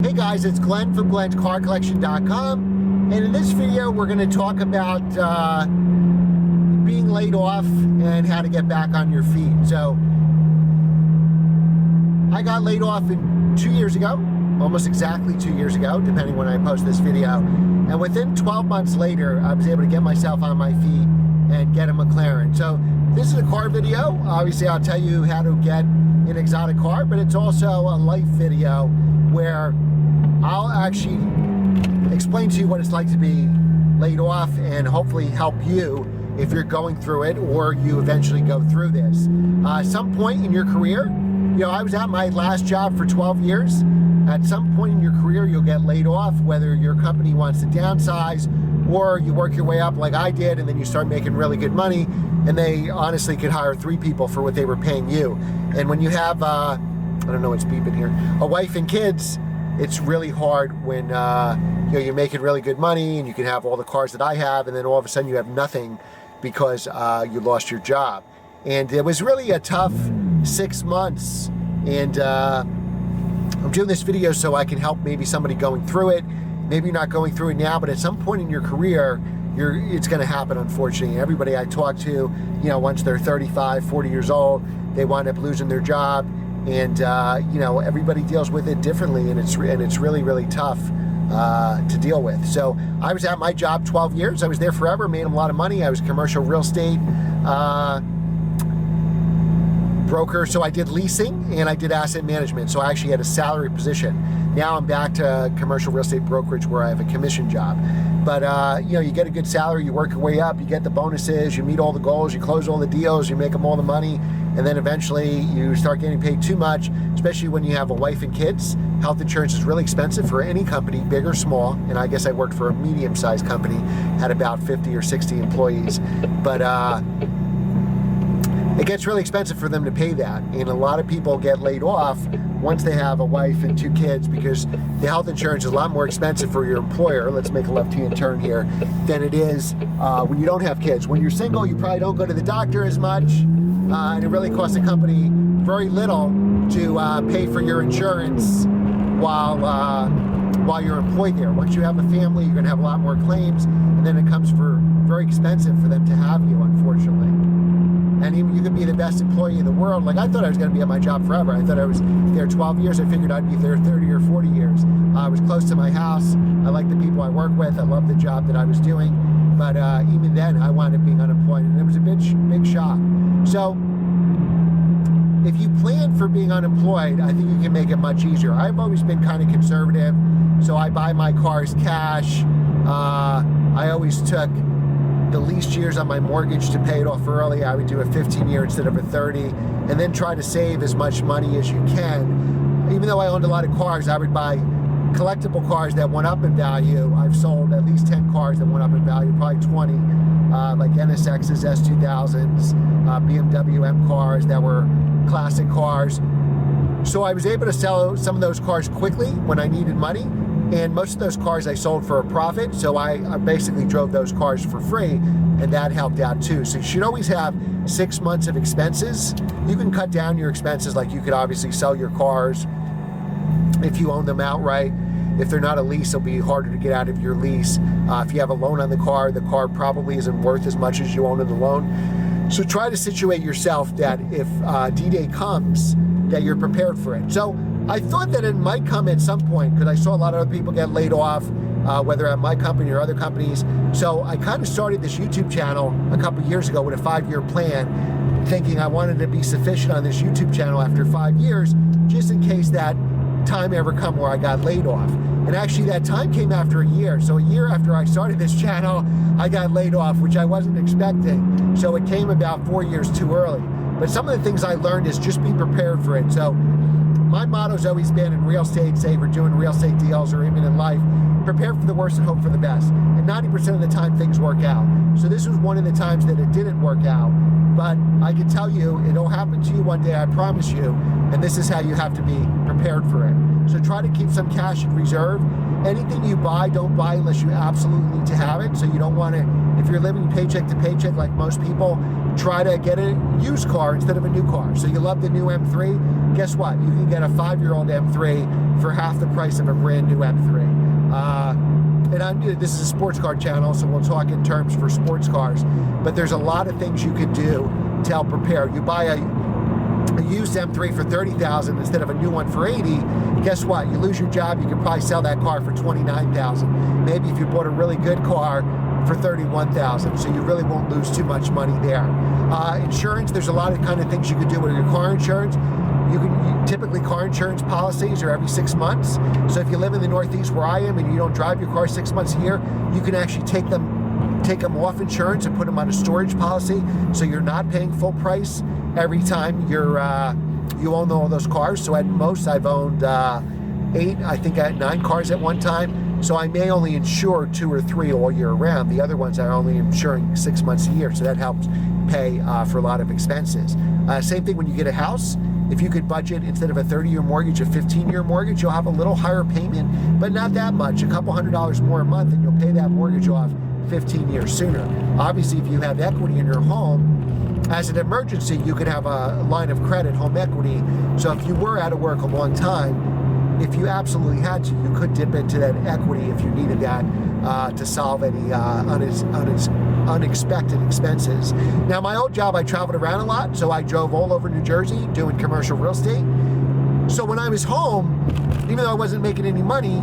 Hey guys, it's Glenn from glenscarcollection.com, and in this video we're going to talk about being laid off and how to get back on your feet. So I got laid off 2 years ago, almost exactly 2 years ago, depending when I post this video, and within 12 months later I was able to get myself on my feet and get a Mclaren. So this is a car video. Obviously I'll tell you how to get an exotic car, but it's also a life video where I'll actually explain to you what it's like to be laid off and hopefully help you if you're going through it or you eventually go through this. Some point in your career, I was at my last job for 12 years. At some point in your career, you'll get laid off, whether your company wants to downsize or you work your way up like I did, and then you start making really good money, and they honestly could hire 3 people for what they were paying you. And when you have, I don't know what's beeping here, a wife and kids, it's really hard when you're making really good money and you can have all the cars that I have, and then all of a sudden you have nothing because you lost your job. And it was really a tough 6 months, and I'm doing this video so I can help maybe somebody going through it. Maybe you're not going through it now, but at some point in your career, it's going to happen, unfortunately. Everybody I talk to, once they're 35, 40 years old, they wind up losing their job. And, everybody deals with it differently, and it's really, really tough to deal with. So I was at my job 12 years. I was there forever, made a lot of money. I was a commercial real estate broker. So I did leasing and I did asset management. So I actually had a salary position. Now I'm back to commercial real estate brokerage where I have a commission job. But, you get a good salary, you work your way up, you get the bonuses, you meet all the goals, you close all the deals, you make them all the money, and then eventually you start getting paid too much, especially when you have a wife and kids. Health insurance is really expensive for any company, big or small, and I guess I worked for a medium-sized company, had about 50 or 60 employees. But it gets really expensive for them to pay that, and a lot of people get laid off once they have a wife and 2 kids because the health insurance is a lot more expensive for your employer, let's make a left-hand turn here, than it is when you don't have kids. When you're single, you probably don't go to the doctor as much, and it really costs the company very little to pay for your insurance while you're employed there. Once you have a family, you're going to have a lot more claims, and then it comes very expensive for them to have you, unfortunately. And even you could be the best employee in the world. Like, I thought I was going to be at my job forever. I thought I was there 12 years. I figured I'd be there 30 or 40 years. I was close to my house. I like the people I work with. I love the job that I was doing. But even then, I wound up being unemployed. And it was a big shock. So if you plan for being unemployed, I think you can make it much easier. I've always been kind of conservative. So I buy my cars cash. I always took the least years on my mortgage to pay it off early. I would do a 15-year instead of a 30, and then try to save as much money as you can. Even though I owned a lot of cars, I would buy collectible cars that went up in value. I've sold at least 10 cars that went up in value, probably 20, like NSXs, S2000s, BMW M cars that were classic cars. So I was able to sell some of those cars quickly when I needed money. And most of those cars I sold for a profit, so I basically drove those cars for free, and that helped out too. So you should always have 6 months of expenses. You can cut down your expenses, like you could obviously sell your cars if you own them outright. If they're not a lease, it'll be harder to get out of your lease. If you have a loan on the car probably isn't worth as much as you own in the loan. So try to situate yourself that if D-Day comes, that you're prepared for it. So I thought that it might come at some point because I saw a lot of other people get laid off, whether at my company or other companies. So I kind of started this YouTube channel a couple years ago with a 5-year plan, thinking I wanted to be sufficient on this YouTube channel after 5 years, just in case that time ever come where I got laid off. And actually that time came after a year. So a year after I started this channel, I got laid off, which I wasn't expecting. So it came about 4 years too early. But some of the things I learned is just be prepared for it. So my motto's always been in real estate, say we're doing real estate deals or even in life, prepare for the worst and hope for the best. And 90% of the time things work out. So this was one of the times that it didn't work out. But I can tell you, it'll happen to you one day, I promise you. And this is how you have to be prepared for it. So try to keep some cash in reserve. Anything you buy, don't buy unless you absolutely need to have it. So you don't want to, if you're living paycheck to paycheck like most people, try to get a used car instead of a new car. So you love the new M3, guess what? You can get a 5-year-old M3 for half the price of a brand new M3. This is a sports car channel, so we'll talk in terms for sports cars. But there's a lot of things you could do to help prepare. You buy a used M3 for $30,000 instead of a new one for $80,000. Guess what? You lose your job, you could probably sell that car for $29,000. Maybe if you bought a really good car for $31,000, so you really won't lose too much money there. Insurance, there's a lot of kind of things you could do with your car insurance. Typically car insurance policies are every 6 months. So if you live in the Northeast where I am and you don't drive your car 6 months a year, you can actually take them off insurance and put them on a storage policy, so you're not paying full price every time you own all those cars. So at most I've owned 9 cars at one time. So I may only insure 2 or 3 all year round. The other ones are only insuring 6 months a year. So that helps pay for a lot of expenses. Same thing when you get a house. If you could budget, instead of a 30-year mortgage, a 15-year mortgage, you'll have a little higher payment, but not that much, a couple $100 more a month, and you'll pay that mortgage off 15 years sooner. Obviously, if you have equity in your home, as an emergency, you could have a line of credit, home equity. So if you were out of work a long time, if you absolutely had to, you could dip into that equity if you needed that to solve any unexpected expenses. Now, my old job, I traveled around a lot, so I drove all over New Jersey doing commercial real estate. So when I was home, even though I wasn't making any money,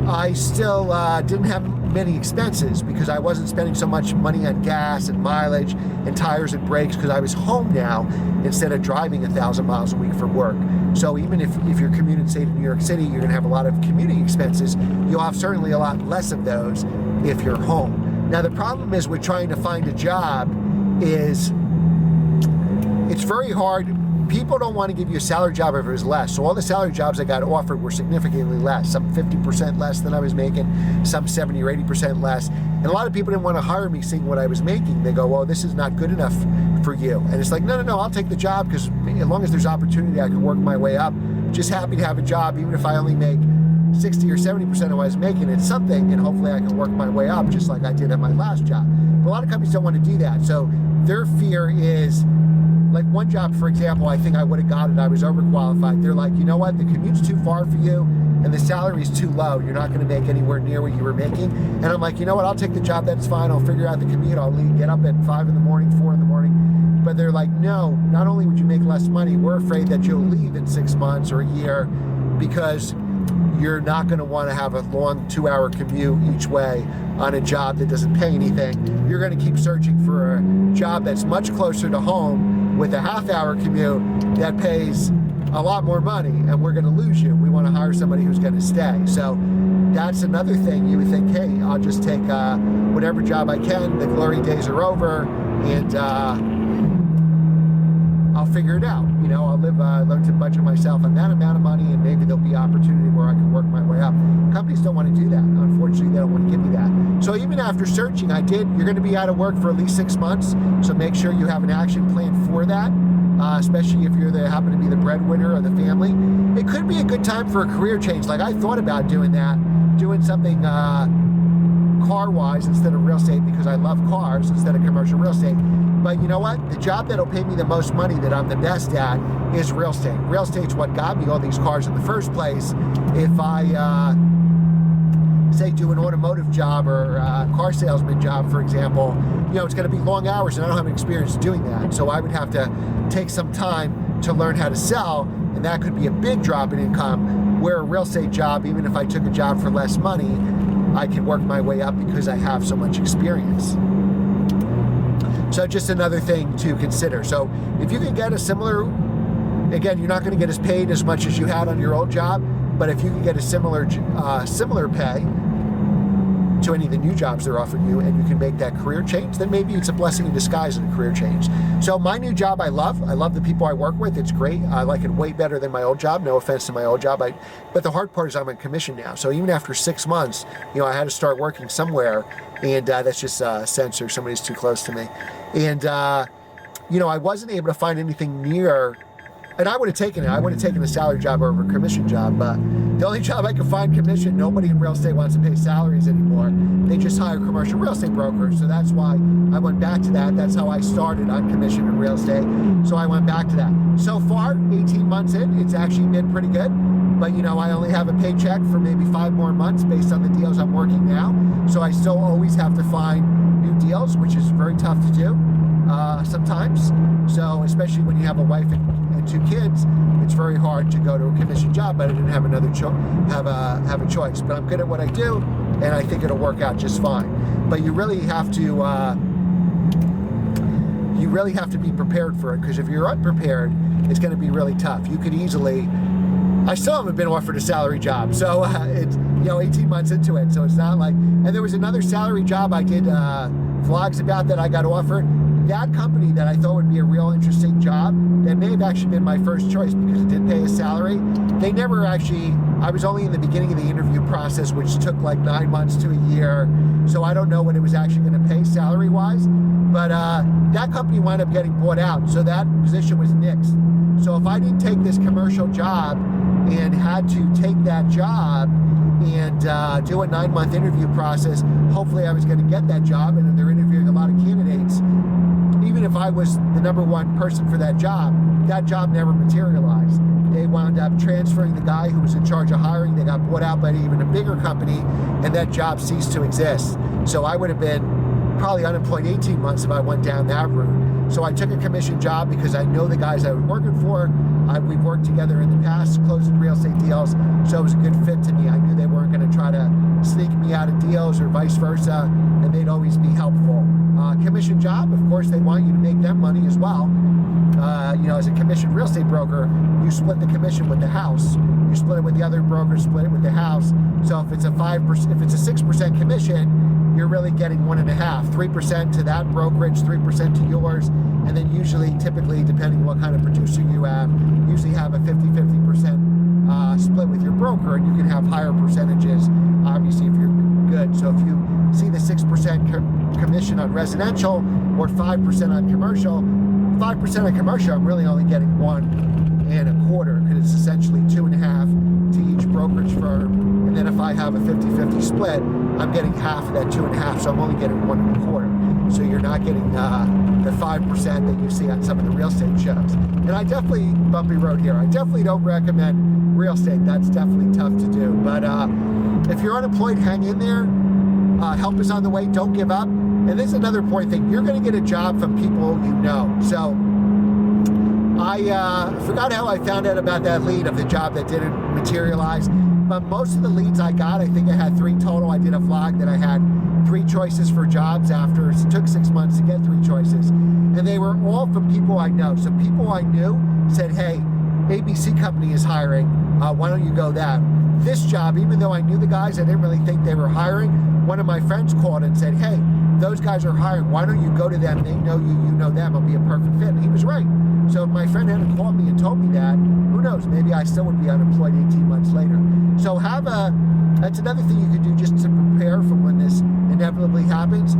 I still didn't have many expenses because I wasn't spending so much money on gas and mileage and tires and brakes because I was home now instead of driving 1,000 miles a week for work. So even if you're commuting, say, to New York City, you're going to have a lot of commuting expenses. You'll have certainly a lot less of those if you're home. Now, the problem is with trying to find a job is it's very hard. People don't want to give you a salary job if it was less. So all the salary jobs I got offered were significantly less. Some 50% less than I was making, some 70 or 80% less. And a lot of people didn't want to hire me seeing what I was making. They go, well, this is not good enough for you. And it's like, no, I'll take the job because as long as there's opportunity, I can work my way up. Just happy to have a job, even if I only make 60 or 70% of what I was making. It's something, and hopefully I can work my way up just like I did at my last job. But a lot of companies don't want to do that. So their fear is, like one job, for example, I think I would have got it. I was overqualified. They're like, you know what? The commute's too far for you and the salary's too low. You're not going to make anywhere near what you were making. And I'm like, you know what? I'll take the job. That's fine. I'll figure out the commute. I'll get up at 5 in the morning, 4 in the morning. But they're like, no, not only would you make less money, we're afraid that you'll leave in 6 months or a year because you're not going to want to have a long 2-hour commute each way on a job that doesn't pay anything. You're going to keep searching for a job that's much closer to home with a half-hour commute that pays a lot more money, and we're going to lose you. We want to hire somebody who's going to stay. So that's another thing. You would think, hey, I'll just take whatever job I can. The glory days are over, and I'll figure it out. You know, I'll learn to budget myself on that amount of money, and maybe there'll be opportunity where I can work my way up. Companies don't want to do that. Unfortunately, they don't want to give me that. So even after searching, you're going to be out of work for at least 6 months. So make sure you have an action plan for that, especially if you happen to be the breadwinner of the family. It could be a good time for a career change. Like I thought about doing that, doing something car-wise instead of real estate because I love cars instead of commercial real estate. But you know what? The job that'll pay me the most money that I'm the best at is real estate. Real estate's what got me all these cars in the first place. If I, say, do an automotive job or a car salesman job, for example, you know, it's going to be long hours and I don't have experience doing that. So I would have to take some time to learn how to sell, and that could be a big drop in income, where a real estate job, even if I took a job for less money, I can work my way up because I have so much experience. So just another thing to consider. So if you can get a similar, again, you're not going to get as paid as much as you had on your old job, but if you can get a similar pay to any of the new jobs they're offering you, and you can make that career change, then maybe it's a blessing in disguise and a career change. So my new job, I love the people I work with. It's great. I like it way better than my old job. No offense to my old job. But the hard part is I'm on commission now. So even after 6 months, you know, I had to start working somewhere, and that's just censor. Somebody's too close to me. And, you know, I wasn't able to find anything near, and I would have taken it. I would have taken a salary job over a commission job, but The only job I can find commission, nobody in real estate wants to pay salaries anymore. They just hire commercial real estate brokers. So that's why I went back to that. That's how I started on commission in real estate. So I went back to that. So far, 18 months in, it's actually been pretty good. But I only have a paycheck for maybe 5 more months based on the deals I'm working now. So I still always have to find new deals, which is very tough to do sometimes. So especially when you have a wife and 2 kids, it's very hard to go to a commission job. But I didn't have another have a choice. But I'm good at what I do, and I think it'll work out just fine. But you really have to be prepared for it, because if you're unprepared, it's going to be really tough. You could easily. I still haven't been offered a salary job, so it's 18 months into it, so it's not like. And there was another salary job I did vlogs about that I got offered. That company that I thought would be a real interesting job, that may have actually been my first choice because it did pay a salary. They never actually. I was only in the beginning of the interview process, which took like 9 months to a year, so I don't know what it was actually going to pay salary-wise. But that company wound up getting bought out, so that position was nixed. So if I didn't take this commercial job and had to take that job and do a 9-month interview process, hopefully I was going to get that job, and they're interviewing a lot of candidates. Even if I was the number 1 person for that job never materialized. They wound up transferring the guy who was in charge of hiring. They got bought out by even a bigger company, and that job ceased to exist. So I would have been probably unemployed 18 months if I went down that route. So I took a commission job because I know the guys I was working for. We've worked together in the past, closing real estate deals, so it was a good fit to me. I knew they weren't going to try to sneak me out of deals or vice versa, and they'd always be helpful. Commission job, of course, they want you to make them money as well. As a commissioned real estate broker, you split the commission with the house. You split it with the other brokers, split it with the house. So if it's a 6% commission, you're really getting 1.5%, 3% to that brokerage, 3% to yours, and then typically, depending what kind of producer you have, usually have a 50% split with your broker, and you can have higher percentages, obviously, if you're good. So if you see the 6% commission on residential or 5% on commercial, 5% on commercial, I'm really only getting 1.25%, because it's essentially 2.5% to each brokerage firm. And then if I have a 50-50 split, I'm getting half of that 2.5%, so I'm only getting 1.25%. So you're not getting the 5% that you see on some of the real estate shows. And I definitely, bumpy road here, I definitely don't recommend real estate. That's definitely tough to do. But if you're unemployed, hang in there. Help is on the way. Don't give up. And this is another important thing. You're going to get a job from people you know. So I forgot how I found out about that lead of the job that didn't materialize. But most of the leads I got, I think I had 3 total. I did a vlog that I had 3 choices for jobs after. It took 6 months to get 3 choices. And they were all from people I know. So people I knew said, hey, ABC company is hiring. Why don't you go that? This job, even though I knew the guys, I didn't really think they were hiring. One of my friends called and said, hey, those guys are hiring. Why don't you go to them? They know you, you know them. It'll be a perfect fit. And he was right. So if my friend hadn't called me and told me that, who knows? Maybe I still would be unemployed 18 months later. So that's another thing you could do just to prepare for when this inevitably happens.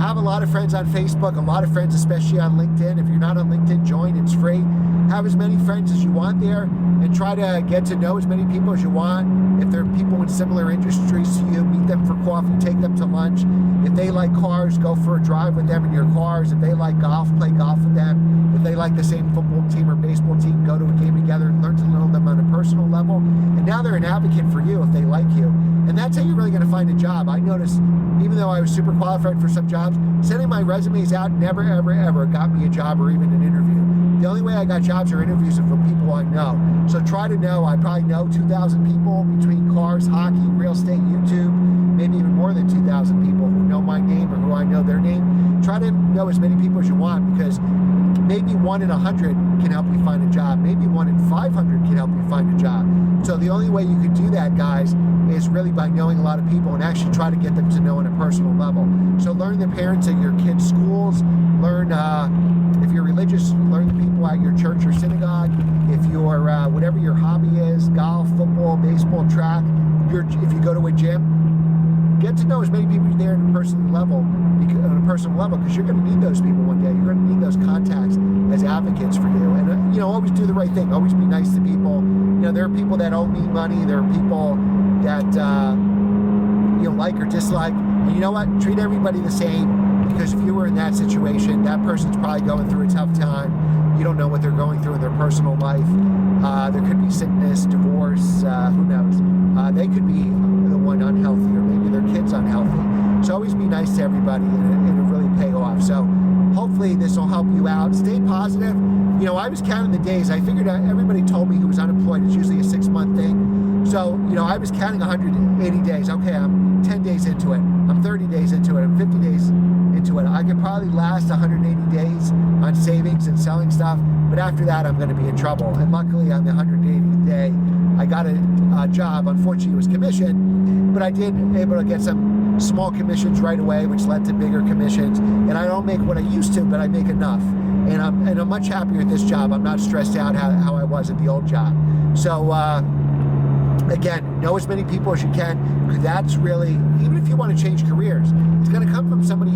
Have a lot of friends on Facebook, a lot of friends, especially on LinkedIn. If you're not on LinkedIn, join. It's free. Have as many friends as you want there, and try to get to know as many people as you want. If there are people in similar industries to you, meet them for coffee, take them to lunch. If they like cars, go for a drive with them in your cars. If they like golf, play golf with them. If they like the same football team or baseball team, go to a game together and learn to know them on a personal level. And now they're an advocate for you if they like you. And that's how you're really going to find a job. I noticed, even though I was super qualified for some jobs, sending my resumes out never, ever, ever got me a job or even an interview. The only way I got jobs or interviews are from people I know. So try to know, I probably know 2,000 people between cars, hockey, real estate, YouTube, maybe even more than 2,000 people who know my name or who I know their name. Try to know as many people as you want, because maybe 1 in 100 can help you find a job. Maybe 1 in 500 can help you find a job. So the only way you can do that, guys, is really by knowing a lot of people and actually try to get them to know on a personal level. So learn the parents at your kids' schools. Learn, if you're religious, learn the people at your church or synagogue. If you're, whatever your hobby is, golf, football, baseball, track, if you go to a gym, get to know as many people there on a personal level, because you're going to need those people one day. You're going to need those contacts as advocates for you. And always do the right thing. Always be nice to people. There are people that owe me money. There are people that like or dislike. And you know what? Treat everybody the same, because if you were in that situation, that person's probably going through a tough time. You don't know what they're going through in their personal life. There could be sickness, divorce, who knows. They could be the one unhealthy, or maybe their kid's unhealthy. So always be nice to everybody, and it'll really pay off. So hopefully this will help you out. Stay positive. I was counting the days. I figured out, everybody told me who was unemployed, it's usually a 6-month thing. So, I was counting 180 days. Okay, I'm 10 days into it. I'm 30 days into it. I'm 50 days into it. I could probably last 180 days on savings and selling stuff, but after that, I'm going to be in trouble. And luckily, on the 180th day, I got a job. Unfortunately, it was commission, but I did able to get some small commissions right away, which led to bigger commissions. And I don't make what I used to, but I make enough. And I'm much happier at this job. I'm not stressed out how I was at the old job. So, again, know as many people as you can, because that's really, even if you want to change careers, it's going to come from somebody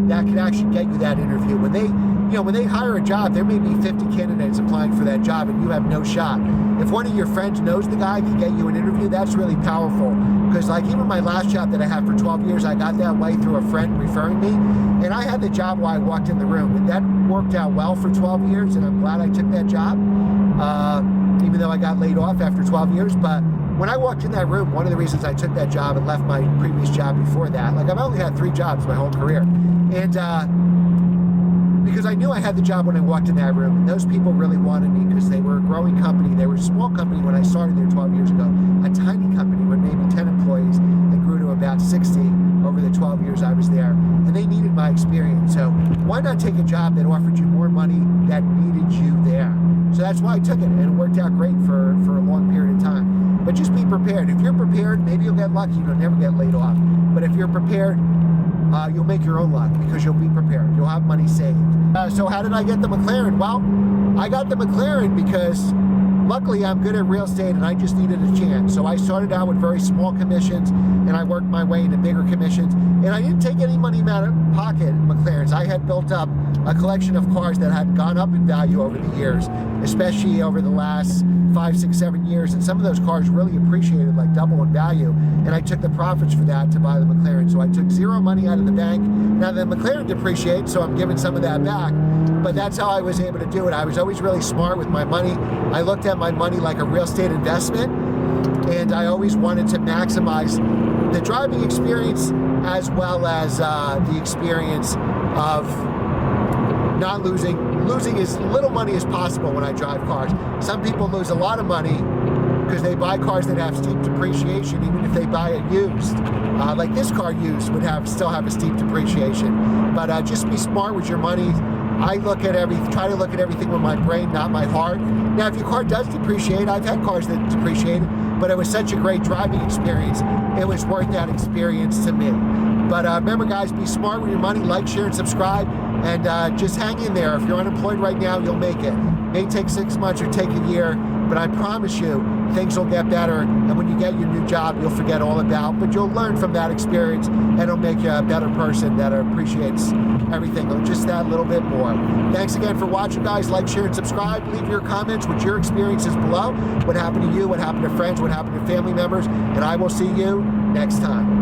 that can actually get you that interview. When they hire a job, there may be 50 candidates applying for that job, and you have no shot. If one of your friends knows the guy can get you an interview, that's really powerful. Because even my last job that I had for 12 years, I got that way through a friend referring me, and I had the job while I walked in the room, and that worked out well for 12 years, and I'm glad I took that job. Even though I got laid off after 12 years. But when I walked in that room, one of the reasons I took that job and left my previous job before that, I've only had 3 jobs my whole career. And because I knew I had the job when I walked in that room, and those people really wanted me because they were a growing company. They were a small company when I started there 12 years ago, a tiny company with maybe 10 employees that grew to about 60 over the 12 years I was there. And they needed my experience. So why not take a job that offered you more money that needed you there? So that's why I took it, and it worked out great for a long period of time. But just be prepared. If you're prepared, maybe you'll get lucky. You'll never get laid off. But if you're prepared, you'll make your own luck, because you'll be prepared. You'll have money saved. So how did I get the Mclaren? Well, I got the Mclaren because luckily I'm good at real estate, and I just needed a chance. So I started out with very small commissions, and I worked my way into bigger commissions. And I didn't take any money out of pocket in McLarens. I had built up a collection of cars that had gone up in value over the years, especially over the last 5, 6, 7 years. And some of those cars really appreciated, like double in value. And I took the profits for that to buy the McLaren. So I took 0 money out of the bank. Now the McLaren depreciates, so I'm giving some of that back. But that's how I was able to do it. I was always really smart with my money. I looked at my money like a real estate investment, and I always wanted to maximize the driving experience as well as the experience of not losing as little money as possible when I drive cars. Some people lose a lot of money because they buy cars that have steep depreciation, even if they buy it used. Like this car used would still have a steep depreciation. But just be smart with your money. I try to look at everything with my brain, not my heart. Now, if your car does depreciate, I've had cars that depreciated, but it was such a great driving experience, it was worth that experience to me. But remember, guys, be smart with your money, like, share, and subscribe, and just hang in there. If you're unemployed right now, you'll make it. It may take 6 months or take a year, but I promise you, things will get better, and when you get your new job, you'll forget all about, but you'll learn from that experience, and it'll make you a better person that appreciates everything just that little bit more. Thanks again for watching, guys. Like, share, and subscribe. Leave your comments with your experiences below. What happened to you, what happened to friends, what happened to family members, and I will see you next time.